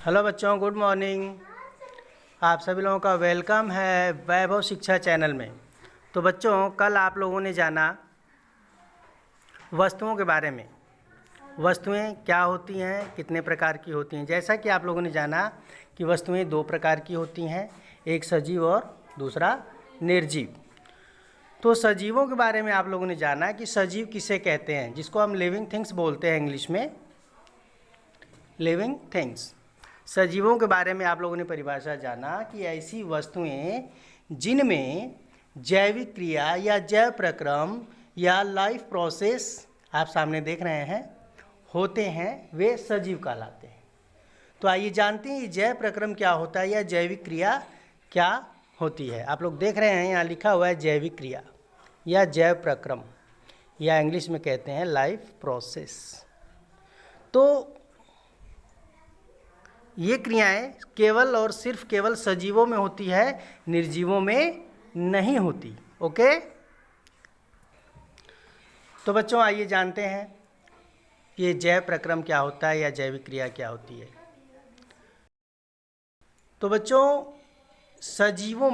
Hello बच्चों, good morning. आप सभी लोगों का वेलकम है वैभव शिक्षा चैनल में। तो बच्चों, कल आप लोगों ने जाना वस्तुओं के बारे में। वस्तुएं क्या होती हैं, कितने प्रकार की होती हैं। जैसा कि आप लोगों ने जाना कि वस्तुएं दो प्रकार की होती हैं, एक सजीव और दूसरा निर्जीव। तो सजीवों के बारे में आप लोगों ने जाना कि सजीव किसे कहते हैं, जिसको हम लिविंग थिंग्स बोलते हैं इंग्लिश में, लिविंग थिंग्स। सजीवों के बारे में आप लोगों ने परिभाषा जाना कि ऐसी वस्तुएं जिनमें जैविक क्रिया या जैव प्रक्रम या लाइफ प्रोसेस आप सामने देख रहे हैं होते हैं, वे सजीव कहलाते हैं। तो आइए जानते हैं जैव प्रक्रम क्या होता है या जैविक क्रिया क्या होती है। आप लोग देख रहे हैं यहाँ लिखा हुआ है जैविक क्रिया या जैव प्रक्रम, या इंग्लिश में कहते हैं लाइफ प्रोसेस। तो ये क्रियाएं केवल और सिर्फ केवल सजीवों में होती है, निर्जीवों में नहीं होती। ओके, तो बच्चों आइए जानते हैं ये जैव प्रक्रम क्या होता है या जैविक क्रिया क्या होती है। तो बच्चों, सजीवों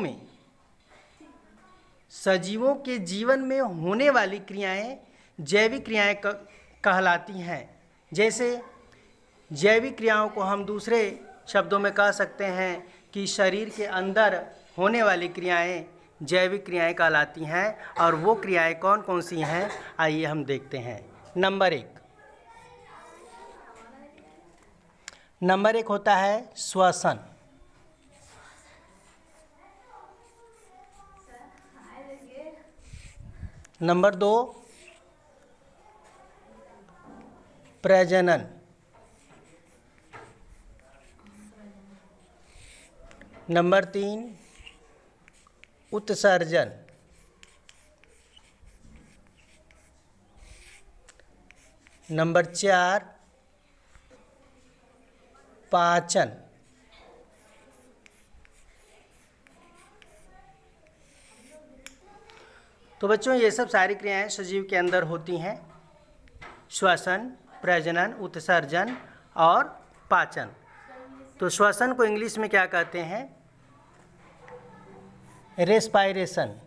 के जीवन में होने वाली क्रियाएं जैविक क्रियाएं कहलाती हैं। जैसे जैविक क्रियाओं को हम दूसरे शब्दों में कह सकते हैं कि शरीर के अंदर होने वाली क्रियाएं जैविक क्रियाएं कहलाती हैं। और वो क्रियाएं कौन कौन सी हैं, आइए हम देखते हैं। नंबर एक होता है श्वसन। नंबर दो प्रजनन। नंबर तीन उत्सर्जन। नंबर चार पाचन। तो बच्चों, ये सब सारी क्रियाएं सजीव के अंदर होती हैं। श्वसन, प्रजनन, उत्सर्जन और पाचन। तो श्वसन को इंग्लिश में क्या कहते हैं? रेस्पायरेशन।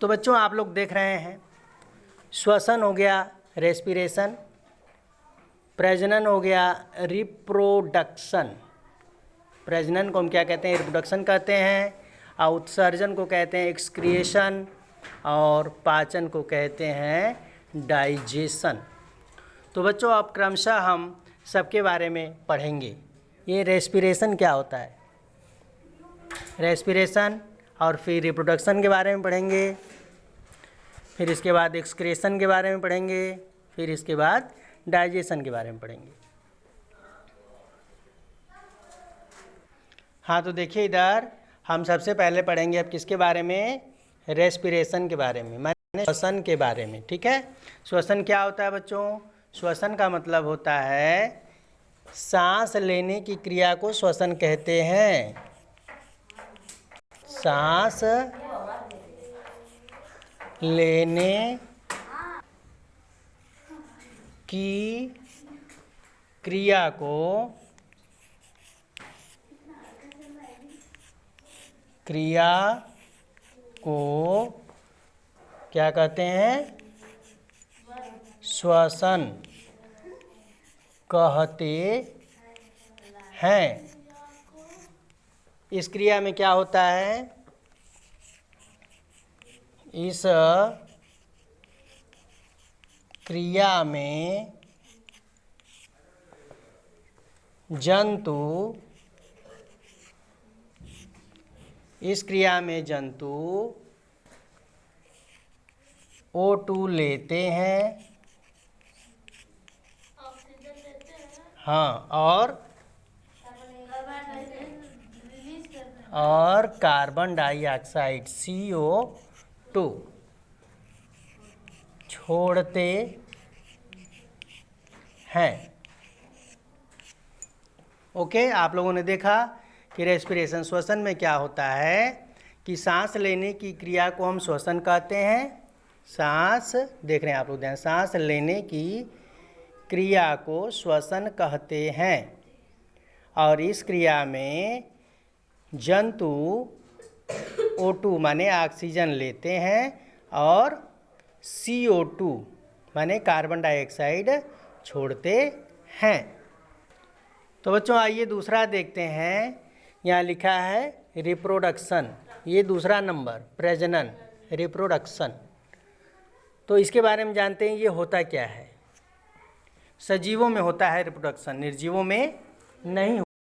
तो बच्चों, आप लोग देख रहे हैं श्वसन हो गया रेस्पिरेशन, प्रजनन हो गया रिप्रोडक्शन। प्रजनन को हम क्या कहते हैं? रिप्रोडक्शन कहते हैं। और उत्सर्जन को कहते हैं एक्सक्रिएशन, और पाचन को कहते हैं डाइजेशन। तो बच्चों, अब क्रमशः हम सबके बारे में पढ़ेंगे। ये रेस्पिरेशन क्या होता है, रेस्पिरेशन, और फिर रिप्रोडक्शन के बारे में पढ़ेंगे, फिर इसके बाद एक्सक्रेशन के बारे में पढ़ेंगे, फिर इसके बाद डाइजेशन के बारे में पढ़ेंगे। हाँ, तो देखिए इधर हम सबसे पहले पढ़ेंगे अब किसके बारे में? रेस्पिरेशन के बारे में, माने श्वसन के बारे में। ठीक है, श्वसन क्या होता है बच्चों? श्वसन का मतलब होता है सांस लेने की क्रिया को श्वसन कहते हैं। सांस लेने की क्रिया को क्या कहते हैं? श्वसन कहते हैं। इस क्रिया में क्या होता है? इस क्रिया में जंतु O2 लेते हैं, हाँ, और कार्बन डाइऑक्साइड CO2 छोड़ते हैं। ओके, आप लोगों ने देखा कि रेस्पिरेशन श्वसन में क्या होता है कि सांस लेने की क्रिया को हम श्वसन कहते हैं। सांस देख रहे हैं आप लोग ध्यान, सांस लेने की क्रिया को श्वसन कहते हैं। और इस क्रिया में जंतु O2 माने ऑक्सीजन लेते हैं और CO2 माने कार्बन डाइऑक्साइड छोड़ते हैं। तो बच्चों आइए दूसरा देखते हैं। यहाँ लिखा है रिप्रोडक्शन, ये दूसरा नंबर प्रजनन, रिप्रोडक्शन। तो इसके बारे में जानते हैं ये होता क्या है। सजीवों में होता है रिप्रोडक्शन, निर्जीवों में नहीं